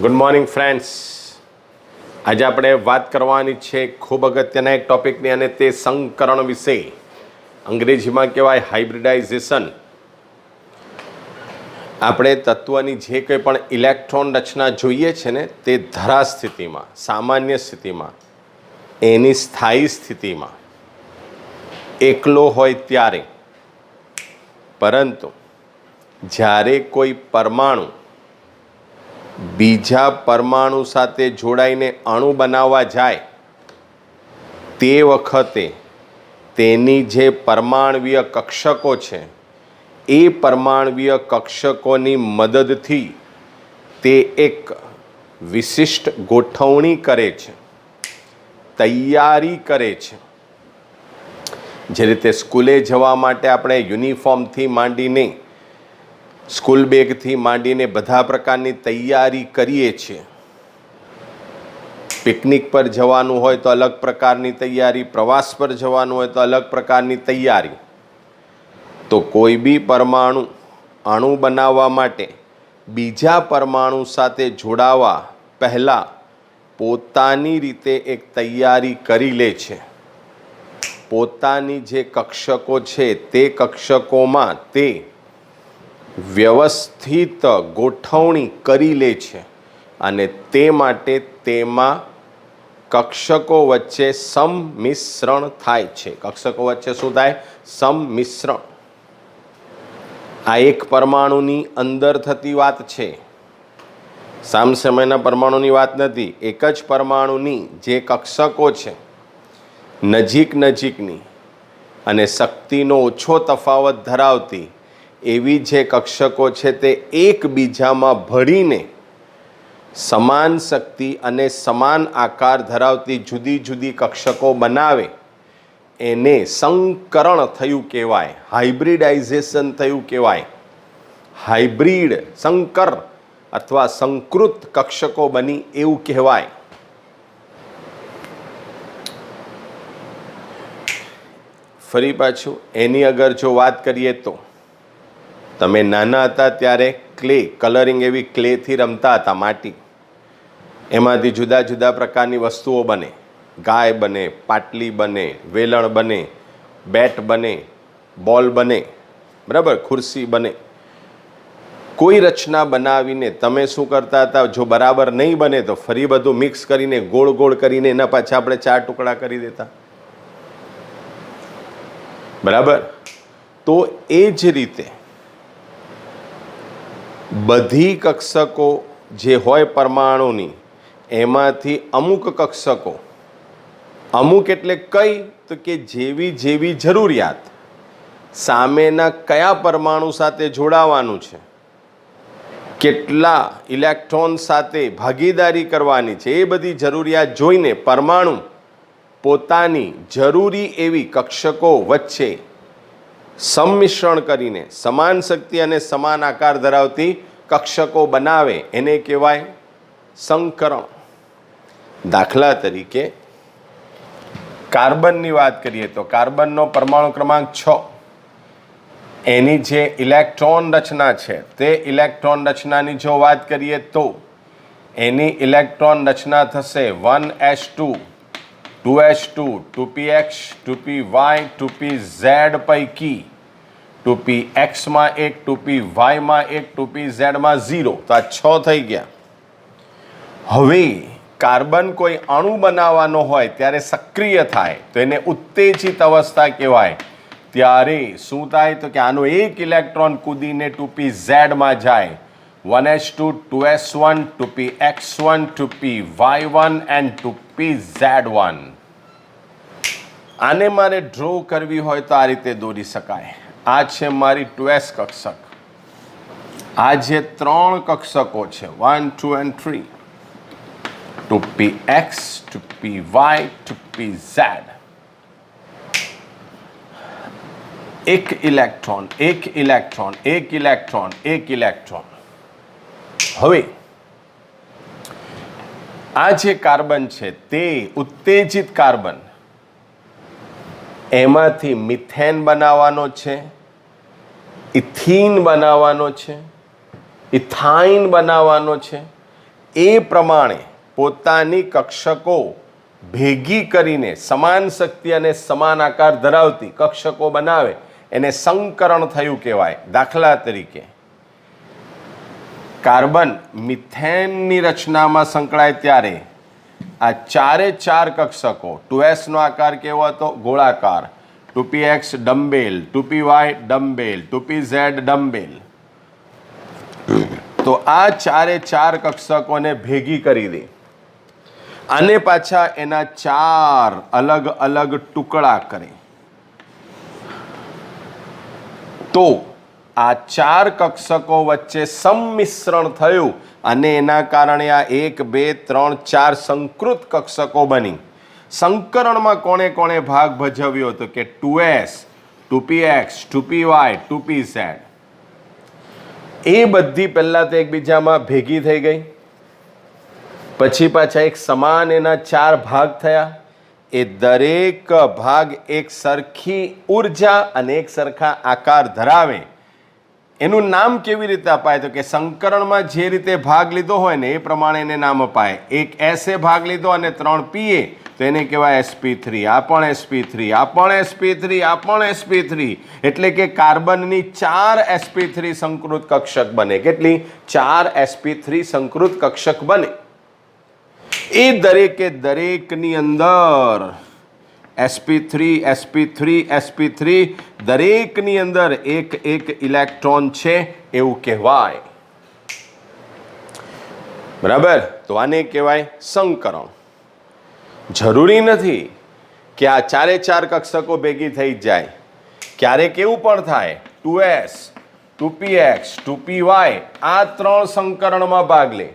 Good morning friends. આજે આપણે વાત કરવાની છે ખૂબ અગત્યના એક ટોપિકની, અને તે સંકરણ વિશે. અંગ્રેજીમાં કહેવાય હાઇબ્રિડાઇઝેશન. આપણે તત્વની જે કંઈ પણ ઇલેક્ટ્રોન રચના જોઈએ છે ને, તે ધરા સ્થિતિમાં, સામાન્ય સ્થિતિમાં, એની સ્થાયી સ્થિતિમાં એકલો હોય ત્યારે, પરંતુ જ્યારે કોઈ પરમાણુ બીજા પરમાણુ સાથે જોડાઈને અણુ બનાવવા જાય તે વખતે તેની જે પરમાણવીય કક્ષકો છે એ પરમાણવીય કક્ષકોની મદદથી તે એક વિશિષ્ટ ગોઠવણી કરે છે, તૈયારી કરે છે. જે રીતે સ્કૂલે જવા માટે આપણે યુનિફોર્મથી માંડીને, સ્કૂલ બેગથી માંડીને બધા પ્રકારની તૈયારી કરીએ છીએ. પિકનિક પર જવાનું હોય તો અલગ પ્રકારની તૈયારી, પ્રવાસ પર જવાનું હોય તો અલગ પ્રકારની તૈયારી. તો કોઈ બી પરમાણુ અણુ બનાવવા માટે બીજા પરમાણુ સાથે જોડાવા પહેલાં પોતાની રીતે એક તૈયારી કરી લે છે. પોતાની જે કક્ષકો છે તે કક્ષકોમાં તે વ્યવસ્થિત ગોઠવણી કરી લે છે, અને તે માટે તેમાં કક્ષકો વચ્ચે સંમિશ્રણ થાય છે. કક્ષકો વચ્ચે શું થાય? સંમિશ્રણ. આ એક પરમાણુની અંદર થતી વાત છે, સામસામેના પરમાણુની વાત નથી. એક જ પરમાણુની જે કક્ષકો છે, નજીકની અને શક્તિનો ઓછો તફાવત ધરાવતી એવી જે કક્ષકો છે તે એકબીજામાં ભળીને સમાન શક્તિ અને સમાન આકાર ધરાવતી જુદી જુદી કક્ષકો બનાવે, એને સંકરણ થયું કહેવાય, હાઇબ્રિડાઇઝેશન થયું કહેવાય. હાઇબ્રિડ, સંકર અથવા સંકૃત કક્ષકો બની એવું કહેવાય. ફરી પાછું એની અગર જો વાત કરીએ તો, તમે નાના હતા ત્યારે કલરિંગ એવી ક્લેથી રમતા હતા, માટી. એમાંથી જુદા જુદા પ્રકારની વસ્તુઓ બને. ગાય બને, પાટલી બને, વેલણ બને, બેટ બને, બોલ બને, બરાબર, ખુરશી બને. કોઈ રચના બનાવીને તમે શું કરતા હતા? જો બરાબર નહીં બને તો ફરી બધું મિક્સ કરીને, ગોળ ગોળ કરીને એના પાછા આપણે 4 ટુકડા કરી દેતા, બરાબર. તો એ જ રીતે બધી કક્ષકો જે હોય પરમાણુની, એમાંથી અમુક કક્ષકો, અમુક એટલે કઈ? તો કે જેવી જેવી જરૂરિયાત, સામેના કયા પરમાણુ સાથે જોડાવાનું છે, કેટલા ઇલેક્ટ્રોન સાથે ભાગીદારી કરવાની છે, એ બધી જરૂરિયાત જોઈને પરમાણુ પોતાની જરૂરી એવી કક્ષકો વચ્ચે સંમિશ્રણ કરીને સમાન શક્તિ અને સમાન આકાર ધરાવતી કક્ષકો બનાવે, એને કહેવાય સંકરણ. દાખલા તરીકે કાર્બનની વાત કરીએ તો કાર્બનનો પરમાણુ ક્રમાંક 6, એની જે ઇલેક્ટ્રોન રચના છે તે ઇલેક્ટ્રોન રચનાની જો વાત કરીએ તો એની ઇલેક્ટ્રોન રચના થશે 1s2, 2s2, 2px, 2py, 2pz પૈકી 2px માં 1, 2py માં 1, 2pz માં 0. તો આ 6 થઈ ગયા. હવે કાર્બન કોઈ અણુ બનાવવાનો હોય ત્યારે સક્રિય થાય તો એને ઉત્તેજિત અવસ્થા કહેવાય. ત્યારે શું થાય? તો કે આનો એક ઇલેક્ટ્રોન કૂદીને 2pz માં જાય. 1s2, 2s1, 2px1, 2py1 and 2pz1. આને મારે ડ્રો કરવી હોય તો આ રીતે દોરી શકાય. આ છે મારી 2s કક્ષક. આ જે 3 કક્ષકો છે 1, 2 and 3, 2px, 2py, 2pz. એક ઇલેક્ટ્રોન, એક ઇલેક્ટ્રોન, એક ઇલેક્ટ્રોન, એક ઇલેક્ટ્રોન. હવે આ જે કાર્બન છે તે ઉત્તેજિત કાર્બન, એમાંથી મિથેન બનાવવાનો છે, ઇથીન બનાવવાનો છે, ઇથાઇન બનાવવાનો છે, એ પ્રમાણે પોતાની કક્ષકો ભેગી કરીને સમાન શક્તિ અને સમાન આકાર ધરાવતી કક્ષકો બનાવે એને સંકરણ થયું કહેવાય. દાખલા તરીકે કાર્બન મિથેનની રચનામાં સંકળાય ત્યારે આ ચારે ચાર કક્ષકો 2s નો આકાર કેવો હતો? ગોળાકાર. 2px dumbbell, 2py dumbbell, 2pz dumbbell. તો આ ચારે ચાર કક્ષકોને ભેગી કરી દે અને પાછા એના ચાર અલગ અલગ ટુકડા કરે તો આ ચાર કક્ષકો વચ્ચે સંમિશ્રણ થયું અને એના કારણે આ 1 2 3 4 સંકૃત કક્ષકો બની. સંકરણમાં કોણે કોણે ભાગ ભજવ્યો? તો કે 2s, 2px, 2py, 2pz. એ બધી પહેલા તો એકબીજામાં ભેગી થઈ ગઈ, પછી પાછા એક સમાન એના ચાર ભાગ થયા. એ દરેક ભાગ એક સરખી ઉર્જા અને એક સરખા આકાર ધરાવે. એનું નામ કેવી રીતે અપાય? તો કે સંકરણમાં જે રીતે ભાગ લીધો હોય ને એ પ્રમાણે એને નામ અપાય. એક એસે ભાગ લીધો અને 3 પીએ તો એને કહેવાય sp3. આ પણ sp3, આ પણ sp3, આ પણ sp3. એટલે કે કાર્બનની 4 sp3 સંકૃત કક્ષક બને. કેટલી? 4 sp3 સંકૃત કક્ષક બને. એ દરેકે દરેકની અંદર sp3 sp3 sp3 દરેકની અંદર એક એક ઇલેક્ટ્રોન છે એવું કહેવાય. બરાબર? તો આને કહેવાય સંકરણ. જરૂરી નથી કે આ ચારે ચાર કક્ષકો ભેગી થઈ જાય. ક્યારેક એવું પણ થાય 2s, 2px, 2py આ ત્રણ સંકરણમાં ભાગ લે.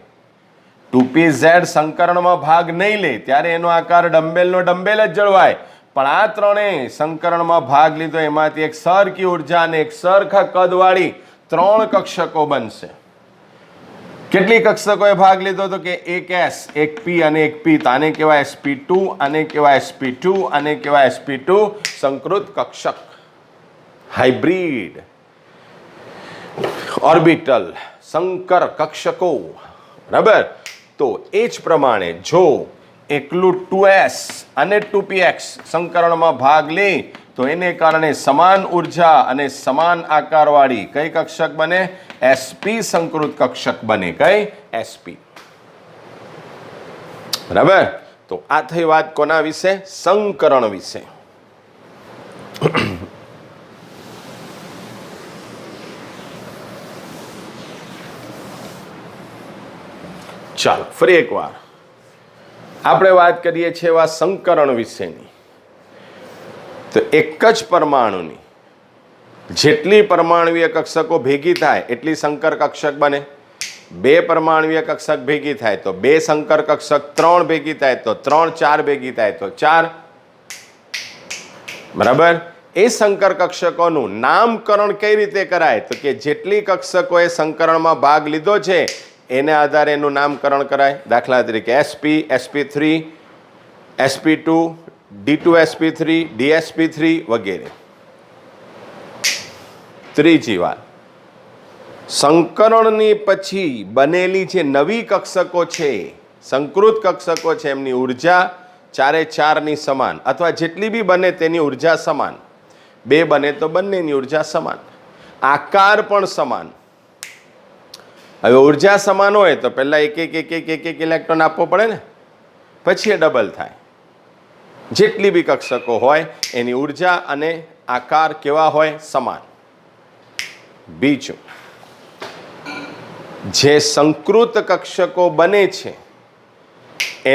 2pz સંકરણમાં ભાગ નહીં લે ત્યારે એનો આકાર ડમ્બેલનો ડમ્બેલ જ જળવાય. પણ આ ત્રણેય સંકરણમાં ભાગ લીધો એમાંથી એક સરખી ઉર્જા અને એક સરખા કદવાળી 3 કક્ષકો બનશે. કેટલી કક્ષકોએ ભાગ લીધો? તો કે એક s, એક p અને એક p. આને કહેવાય sp2, આને કહેવાય sp2, આને કહેવાય sp2 સંકૃત કક્ષક. હાઇબ્રિડ ઓર્બિટલ સંકર કક્ષકો. બરાબર? તો એ જ પ્રમાણે જો એકલું 2s અને 2px સંકરણમાં ભાગ લે તો એને કારણે સમાન ઉર્જા અને સમાન આકારવાળી કઈ કક્ષક બને? sp સંકૃત કક્ષક બને. કઈ? sp. બરાબર? તો આ થઈ વાત કોના વિશે? સંકરણ વિશે. ચાલો ફરી એકવાર આપણે વાત કરીએ છીએ એવા સંકરણ વિશેની. તો એક જ પરમાણુની જેટલી પરમાણુવીય કક્ષકો ભેગી થાય એટલી સંકર કક્ષક બને. 2 પરમાણુવીય કક્ષક ભેગી થાય તો 2 સંકર કક્ષક, 3 ભેગી થાય તો 3, 4 ભેગી થાય તો 4. બરાબર? એ સંકર કક્ષકોનું નામકરણ કઈ રીતે કરાય? તો કે જેટલી કક્ષકોએ સંકરણમાં ભાગ લીધો છે એને આધારે એનું નામકરણ કરાય. દાખલા તરીકે sp, sp3, sp2, d2sp3, dsp3 વગેરે. ત્રીજી વાત, સંકરણની પછી બનેલી જે નવી કક્ષકો છે, સંકૃત કક્ષકો છે, એમની ઉર્જા 4 4ની સમાન અથવા જેટલી બી બને તેની ઉર્જા સમાન. 2 બને તો બંનેની ઉર્જા સમાન, આકાર પણ સમાન. હવે ઉર્જા સમાન હોય તો પહેલા એક ઇલેક્ટ્રોન આપવો પડે ને, પછી એ ડબલ થાય. જેટલી બી કક્ષકો હોય એની ઉર્જા અને આકાર કેવા હોય? સમાન. બીજું, જે સંકૃત કક્ષકો બને છે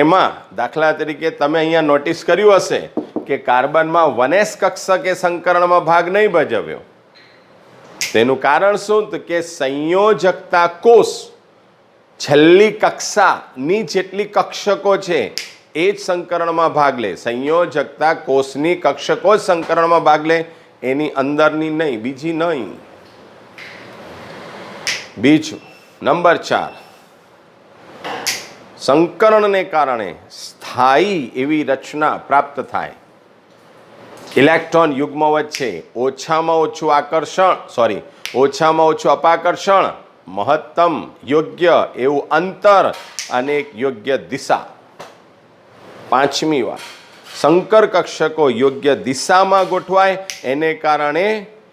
એમાં દાખલા તરીકે તમે અહીંયા નોટિસ કર્યું હશે કે કાર્બનમાં 1s કક્ષકે સંકરણમાં ભાગ નહીં ભજવ્યો. તેનું કારણ શું? તો કે સંયોજકતા કોષ છેલ્લી કક્ષાની જેટલી કક્ષકો છે એ જ સંકરણમાં ભાગ લે. સંયોજકતા કોષની કક્ષકો જ સંકરણમાં ભાગ લે, એની અંદરની નહીં, બીજી નહીં. બીજું, નંબર 4, સંકરણને કારણે સ્થાયી એવી રચના પ્રાપ્ત થાય. ઇલેક્ટ્રોન યુગ્મ વચ્ચે ઓછામાં ઓછું અપાકર્ષણ મહત્તમ યોગ્ય એવું અંતર અને એક યોગ્ય દિશા. પાંચમી વાત, સંકર કક્ષકો યોગ્ય દિશામાં ગોઠવાય એને કારણે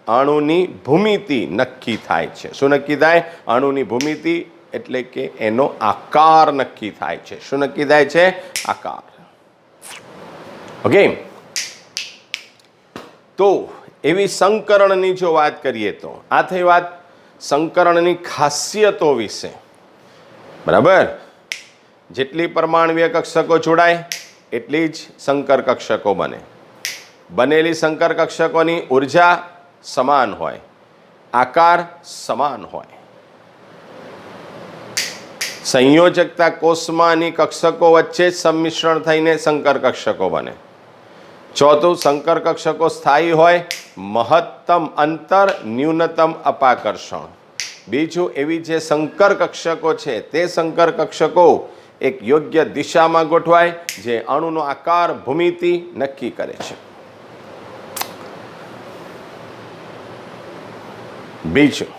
અણુની ભૂમિતિ નક્કી થાય છે. શું નક્કી થાય? અણુની ભૂમિતિ એટલે કે એનો આકાર નક્કી થાય છે. શું નક્કી થાય છે? આકાર. ઓકે, તો એવી સંકરણની જો વાત કરીએ તો આ થઈ વાત સંકરણની ખાસિયતો વિશે. બરાબર, જેટલી પરમાણુય કક્ષકો જોડાય એટલી જ સંકર કક્ષકો બને. બનેલી સંકર કક્ષકોની ઉર્જા સમાન હોય, આકાર સમાન હોય. સંયોજકતા કોષમાંની કક્ષકો વચ્ચે જ સંમિશ્રણ થઈને સંકર કક્ષકો બને. ચોથું, સંકર કક્ષકો સ્થાયી હોય, મહત્તમ અંતર, ન્યૂનતમ અપાકર્ષણ. બીજું, એવી જે સંકર કક્ષકો છે તે સંકર કક્ષકો એક યોગ્ય દિશામાં ગોઠવાય જે અણુનો આકાર, ભૂમિતિ નક્કી કરે છે. બીજું,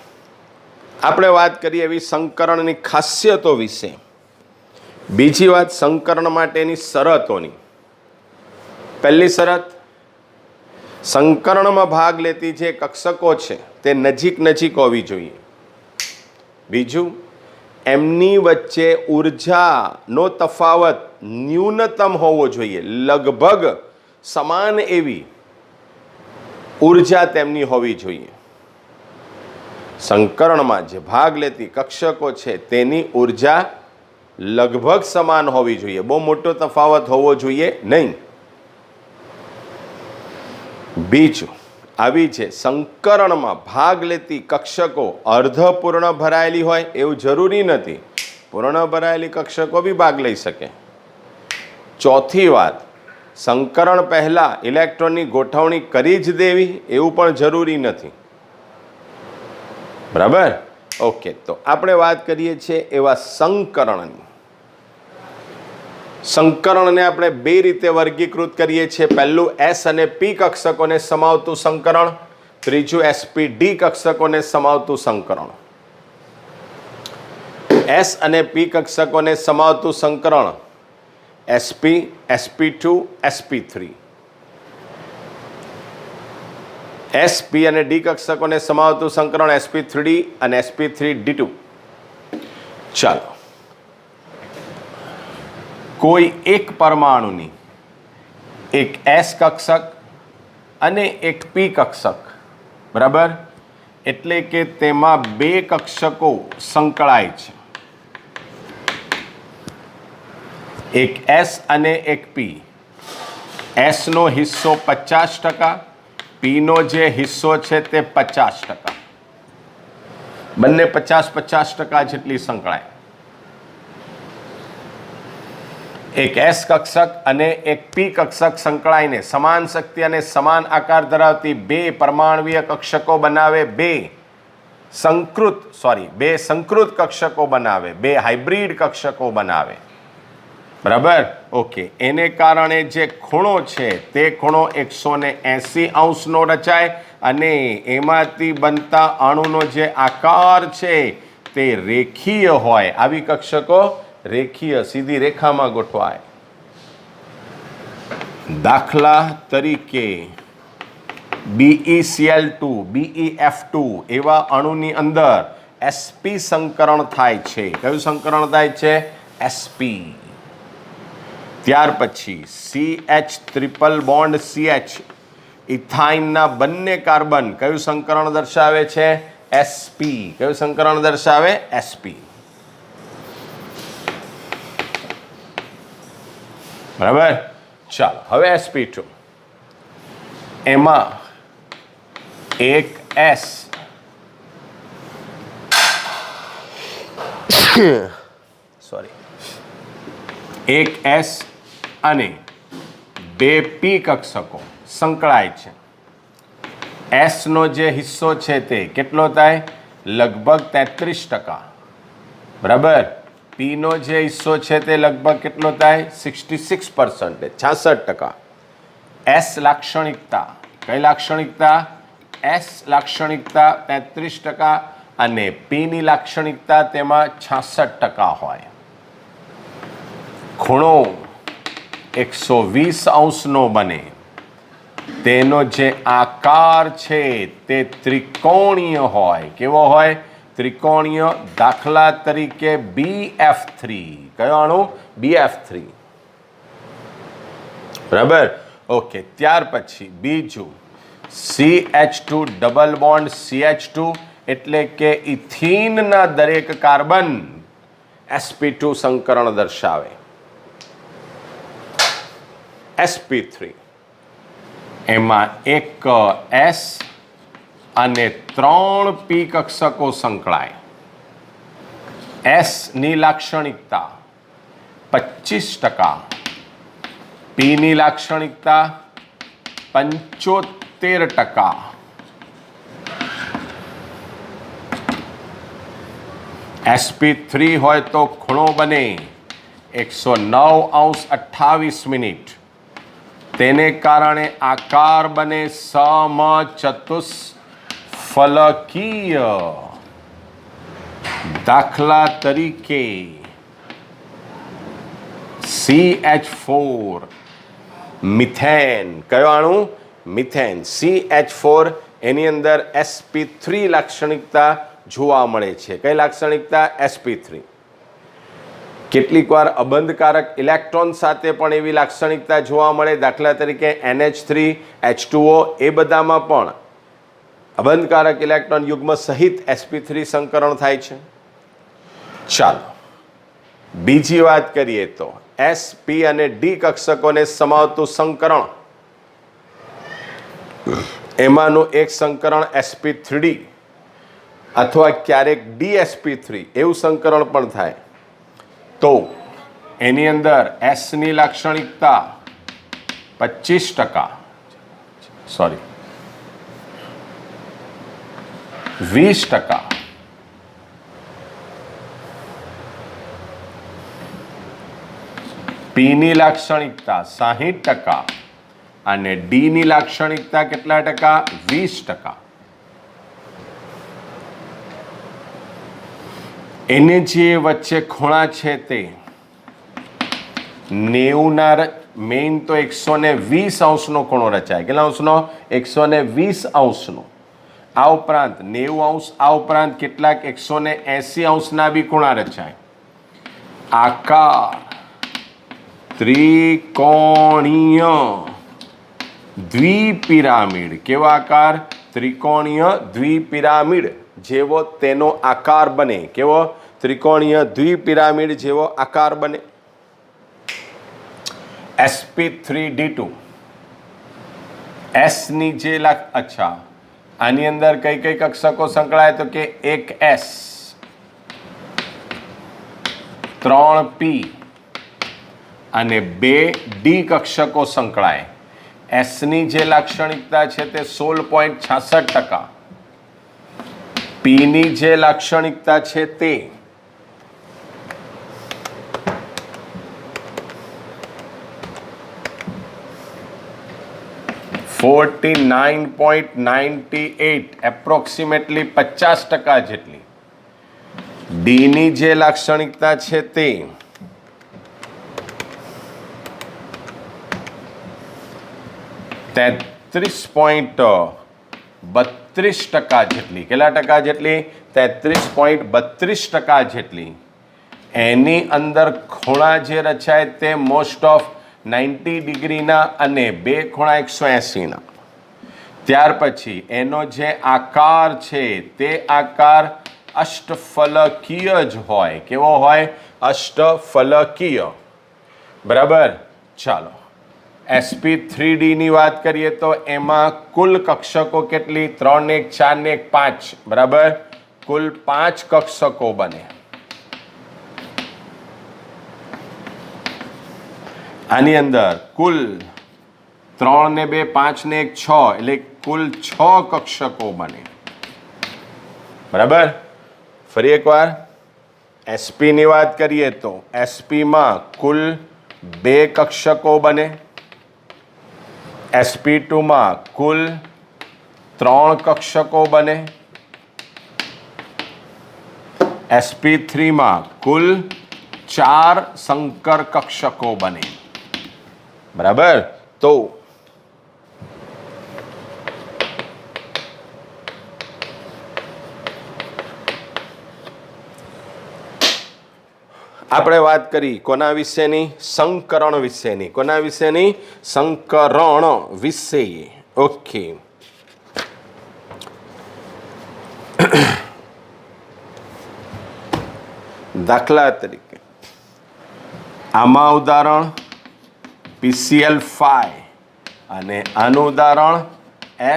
આપણે વાત કરીએ એવી સંકરણની ખાસિયતો વિશે. બીજી વાત, સંકરણ માટેની શરતોની. પહેલી શરત, સંકરણમાં ભાગ લેતી જે કક્ષકો છે તે નજીક નજીક હોવી જોઈએ. બીજું, એમની વચ્ચે ઉર્જાનો તફાવત ન્યૂનતમ હોવો જોઈએ, લગભગ સમાન એવી ઉર્જા તેમની હોવી જોઈએ. સંકરણમાં જે ભાગ લેતી કક્ષકો છે તેની ઉર્જા લગભગ સમાન હોવી જોઈએ, બહુ મોટો તફાવત હોવો જોઈએ નહીં. બીજું, આવી છે સંકરણમાં ભાગ લેતી કક્ષકો અર્ધપૂર્ણ ભરાયેલી હોય એવું જરૂરી નથી, પૂર્ણ ભરાયેલી કક્ષકો બી ભાગ લઈ શકે. ચોથી વાત, સંકરણ પહેલા ઇલેક્ટ્રોનની ગોઠવણી કરી જ દેવી એવું પણ જરૂરી નથી. બરાબર, ઓકે. તો આપણે વાત કરીએ છીએ એવા સંકરણની. સંકરણને આપણે બે રીતે વર્ગીકૃત કરીએ છીએ. પહેલું, એસ અને પી કક્ષકોને સમાવતું સંકરણ. ત્રીજું, sp-d કક્ષકોને સમાવતું સંકરણ. એસ અને પી કક્ષકોને સમાવતું સંકરણ sp, sp2, sp3. sp અને d કક્ષકોને સમાવતું સંકરણ sp3d અને sp3d2. ચાલો, કોઈ એક પરમાણુની એક એસ કક્ષક અને એક પી કક્ષક, બરાબર, એટલે કે તેમાં બે કક્ષકો સંકળાય છે. એક એસ અને એક પી. એસનો હિસ્સો 50%, પીનો જે હિસ્સો છે તે 50%. બંને 50-50% જેટલી સંકળાય. એક એસ કક્ષક અને એક પી કક્ષક સંકળાઈને સમાન શક્તિ અને સમાન આકાર ધરાવતી બે પરમાણુય કક્ષકો બનાવે, બે સંકૃત કક્ષકો બનાવે, બે હાઇબ્રિડ કક્ષકો બનાવે. બરાબર, ઓકે. એને કારણે જે ખૂણો છે તે ખૂણો 180 અંશનો રચાય અને એમાંથી બનતા અણુનો જે આકાર છે તે રેખીય હોય. આવી કક્ષકો રેખીય સીધી રેખામાં ગોઠવાય. દાખલા તરીકે BeCl2, BeF2 એવા અણુની અંદર sp સંકરણ થાય છે. કયું સંકરણ થાય છે? sp. ત્યાર પછી CH ટ્રિપલ બોન્ડ CH, ઇથાઇનના બંને કાર્બન કયું સંકરણ દર્શાવે છે? sp. કયું સંકરણ દર્શાવે? sp. બરાબર, ચાલો હવે sp2. એમાં એક એસ એક એસ અને બે પી કક્ષકો સંકળાય છે. એસનો જે હિસ્સો છે તે કેટલો થાય? લગભગ 33%. બરાબર, પીનો જે હિસ્સો છે તે લગભગ કેટલો થાય? 66%, 66%. એસ લાક્ષણિકતા, કઈ લાક્ષણિકતા? એસ લાક્ષણિકતા 33% અને પીની લાક્ષણિકતા તેમાં 66% હોય. ખૂણો 120 અંશનો બને, તેનો જે આકાર છે તે ત્રિકોણીય હોય. કેવો હોય? ત્રિકોણીય. દાખલા તરીકે BF3. કયો અણુ? BF3. બરાબર? ઓકે. ત્યાર પછી બીજું CH2 ડબલ બોન્ડ CH2 એટલે કે ઇથીનના દરેક કાર્બન sp2 સંકરણ દર્શાવે. sp3 એમાં એક S અને 3 P કક્ષકો સંકળાય. S ની લાક્ષણિકતા 25%, P ની લાક્ષણિકતા 75%. sp3 હોય તો ખૂણો બને 109°28'. તેને કારણે આકાર બને સમચતુષ્ફલકીય. દાખલા તરીકે CH4 મિથેન. કયો અણુ? મિથેન. CH4 એની અંદર sp3 લાક્ષણિકતા જોવા મળે છે. કઈ લાક્ષણિકતા? sp3. કેટલીક વાર અબંધકારક ઇલેક્ટ્રોન સાથે પણ એવી લાક્ષણિકતા જોવા મળે. દાખલા તરીકે NH3, H2O એ બધામાં પણ અબંધકારક ઇલેક્ટ્રોન યુગ્મ સહિત sp3 સંકરણ થાય છે. ચાલો બીજી વાત કરીએ તો S, P અને D કક્ષકોને સમાવતું સંકરણ, એમાંનું એક સંકરણ sp3D અથવા ક્યારેક DsP3 એવું સંકરણ પણ થાય. તો એની અંદર S ની લાક્ષણિકતા 25%, સોરી 20%, P ની લાક્ષણિકતા 60% અને D ની લાક્ષણિકતા કેટલા ટકા? 20%. એને જે વચ્ચે ખૂણા છે તે 90 મેઇન તો 120 અંશનો ખૂણો રચાય. કેટલા અંશનો? 120 અંશનો. આ ઉપરાંત 90 અંશ, આ ઉપરાંત કેટલાક 180 અંશના બી ખૂણા રચાય. આકાર ત્રિકોણીય દ્વિપિરામિડ. કેવો આકાર? ત્રિકોણીય દ્વિપિરામિડ જેવો તેનો આકાર બને. કેવો? ત્રિકોણીય દ્વિપિરામિડ જેવો આકાર બને. sp3d2 S ની જે અચ્છા આની અંદર કઈ કઈ કક્ષકો સંકળાય? તો કે એક S, 3 P અને 2 D કક્ષકો સંકળાય. S ની જે લાક્ષણિકતા છે તે 16.66%, P ની જે લાક્ષણિકતા છે તે 49.98, એપ્રોક્સિમેટલી 50% જેટલી. D ની જે લાક્ષણિકતા છે તે 33.32% જેટલી. કેટલા ટકા જેટલી? 33.32% જેટલી. એની અંદર ખૂણા જે રચાય તે મોસ્ટ ઓફ 90 ડિગ્રીના અને બે ખૂણા 180ના. ત્યાર પછી એનો જે આકાર છે તે આકાર અષ્ટફલકીય જ હોય. કેવો હોય? અષ્ટફલકીય. બરાબર. ચાલો sp3d ની વાત કરીએ તો એમાં કુલ કક્ષકો કેટલી? 3 ને 1 4 ને 1 5. બરાબર. કુલ 5 કક્ષકો બને. આની અંદર કુલ 3 ને 2 5 ને 1 6 એટલે કુલ 6 કક્ષકો બને. બરાબર. ફરી એકવાર sp ની વાત કરીએ તો sp માં કુલ 2 કક્ષકો બને. sp2 માં કુલ 3 કક્ષકો બને sp3 માં કુલ 4 સંકર કક્ષકો બને. બરાબર. તો આપણે વાત કરી કોના વિશેની? સંકરણ વિશેની. કોના વિશેની? સંકરણ વિશે. ઓકે. દાખલા તરીકે આમાં ઉદાહરણ PCl5 અને આનું ઉદાહરણ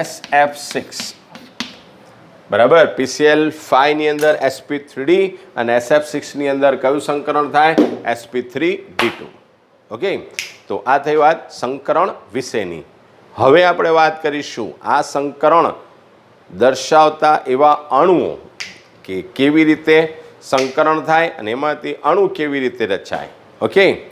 SF6. બરાબર. PCl5 ની અંદર sp3d અને SF6 ની અંદર કયું સંકરણ થાય? sp3d2. ઓકે. તો આ થઈ વાત સંકરણ વિશેની. હવે આપણે વાત કરીશું આ સંકરણ દર્શાવતા એવા અણુઓ કે કેવી રીતે સંકરણ થાય અને એમાંથી અણુ કેવી રીતે રચાય. ઓકે.